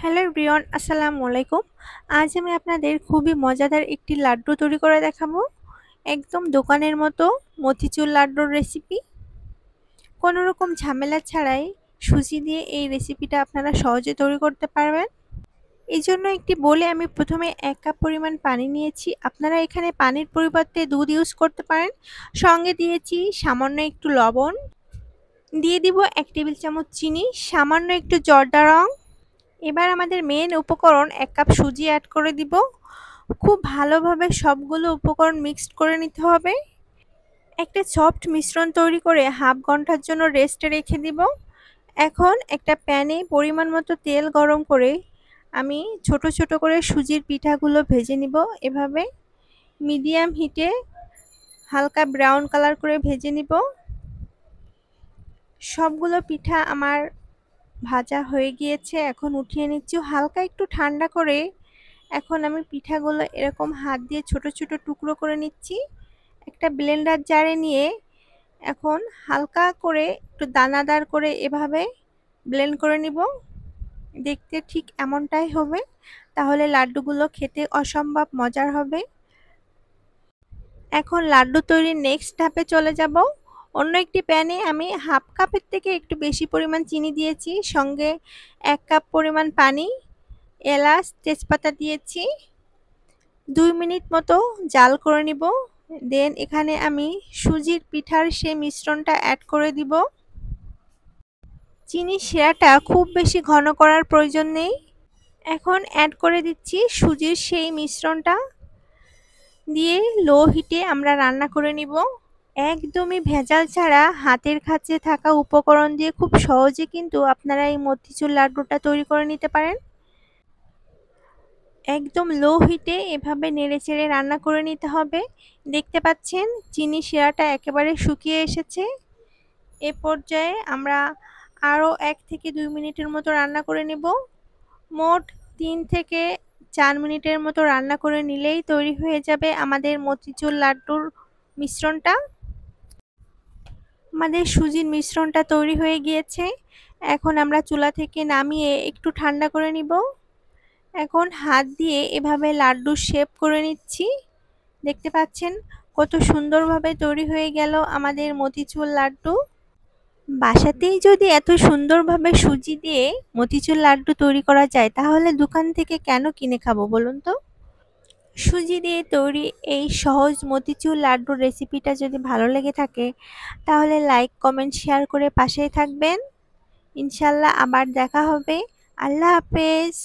Hello everyone, আসসালামু আলাইকুম। আজ আমি আপনাদের খুবই মজাদার একটি লাড্ডু তৈরি করে দেখাবো। একদম দোকানের মতো মতিচুর লাড্ডুর রেসিপি। কোনো রকম ঝামেলা ছাড়াই সুজি দিয়ে এই রেসিপিটা আপনারা সহজে তৈরি করতে পারবেন। এই জন্য একটি বোলে আমি প্রথমে 1 কাপ পরিমাণ পানি নিয়েছি। আপনারা এখানে পানির পরিবর্তে দুধ ইউজ করতে পারেন। সঙ্গে দিয়েছি সামান্য একটু লবণ, দিয়ে দিব 1 টেবিল চামচ চিনি, সামান্য একটু জর্দা রং। এবার আমাদের মেন উপকরণ 1 কাপ সুজি অ্যাড করে দিব। খুব ভালোভাবে সবগুলো উপকরণ মিক্সড করে নিতে হবে। একটা সফট মিশ্রণ তৈরি করে হাফ ঘন্টার জন্য রেস্টে রেখে দিব। এখন একটা প্যানে পরিমাণ মতো তেল গরম করে আমি ছোট ছোট করে সুজির পিঠাগুলো ভেজে নিব। এভাবে মিডিয়াম হিটে হালকা ব্রাউন কালার করে ভেজে নিব। সবগুলো পিঠা আমার ভাজা হয়ে গিয়েছে, এখন উঠিয়ে নিচ্ছি। হালকা একটু ঠান্ডা করে এখন আমি পিঠাগুলো এরকম হাত দিয়ে ছোট ছোট টুকরো করে নিচ্ছি। একটা ব্লেন্ডার জারে নিয়ে এখন হালকা করে একটু দানাদার করে এভাবে ব্লেন্ড করে নিব। দেখতে ঠিক এমনটাই হবে, তাহলে লাড্ডুগুলো খেতে অসম্ভব মজার হবে। এখন লাড্ডু তৈরির নেক্সট ধাপে চলে যাব। অন্য একটি প্যানে আমি হাফ কাপের থেকে একটু বেশি পরিমাণ চিনি দিয়েছি, সঙ্গে 1 কাপ পরিমাণ পানি, এলাচ, তেজপাতা দিয়েছি। 2 মিনিট মতো জাল করে নিব। দেন এখানে আমি সুজির পিঠার সেই মিশ্রণটা অ্যাড করে দিব। চিনির শিরাটা খুব বেশি ঘন করার প্রয়োজন নেই। এখন অ্যাড করে দিচ্ছি সুজির সেই মিশ্রণটা, দিয়ে লো হিটে আমরা রান্না করে নিব। একদমই ভেজাল ছাড়া হাতের কাছে থাকা উপকরণ দিয়ে খুব সহজে কিন্তু আপনারা এই মতিচুর লাড্ডুটা তৈরি করে নিতে পারেন। একদম লো হিটে এভাবে নেড়েচেড়ে রান্না করে নিতে হবে। দেখতে পাচ্ছেন চিনি শিরাটা একেবারে শুকিয়ে এসেছে। এ পর্যায়ে আমরা আরও 1 থেকে 2 মিনিটের মতো রান্না করে নেব। মোট 3 থেকে 4 মিনিটের মতো রান্না করে নিলেই তৈরি হয়ে যাবে আমাদের মতিচুর লাড্ডুর মিশ্রণটা। আমাদের সুজির মিশ্রণটা তৈরি হয়ে গিয়েছে। এখন আমরা চুলা থেকে নামিয়ে একটু ঠান্ডা করে নিব। এখন হাত দিয়ে এভাবে লাড্ডুর শেপ করে নিচ্ছি। দেখতে পাচ্ছেন কত সুন্দরভাবে তৈরি হয়ে গেল আমাদের মতিচুর লাড্ডু। বাসাতেই যদি এত সুন্দরভাবে সুজি দিয়ে মতিচুর লাড্ডু তৈরি করা যায়, তাহলে দোকান থেকে কেন কিনে খাবো বলুন তো? সুজি দিয়ে তৈরি এই সহজ মতিচুর লাড্ডুর রেসিপিটা যদি ভালো লেগে থাকে, তাহলে লাইক, কমেন্ট, শেয়ার করে পাশেই থাকবেন। ইনশাল্লাহ আবার দেখা হবে। আল্লাহ হাফেজ।